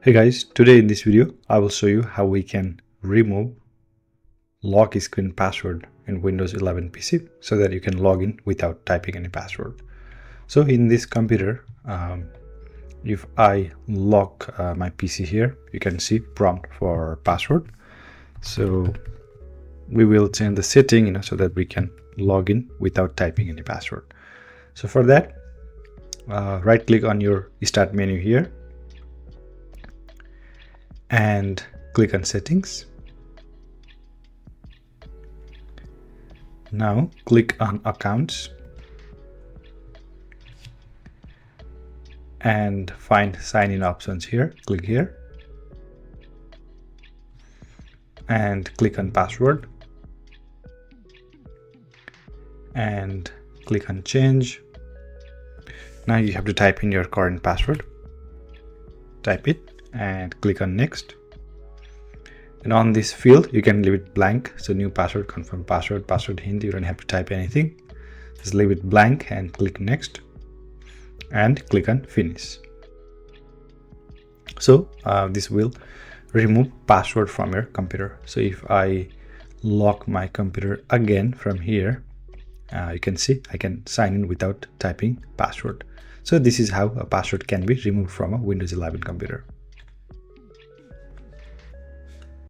Hey guys, today in this video I will show you how we can remove lock screen password in Windows 11 PC so that you can log in without typing any password. So in this computer, if I lock my PC here, you can see prompt for password. So we will change the setting so that we can log in without typing any password. So for that, right click on your start menu here and click on settings. Now click on accounts and find sign in options here. Click here and click on password and click on change. Now you have to type in your current password. Type it and click on next. And on this field you can leave it blank. So new password, confirm password, password hint, you don't have to type anything. Just leave it blank and click next and click on finish. So this will remove password from your computer. So if I lock my computer again from here, you can see I can sign in without typing password. So this is how a password can be removed from a Windows 11 computer.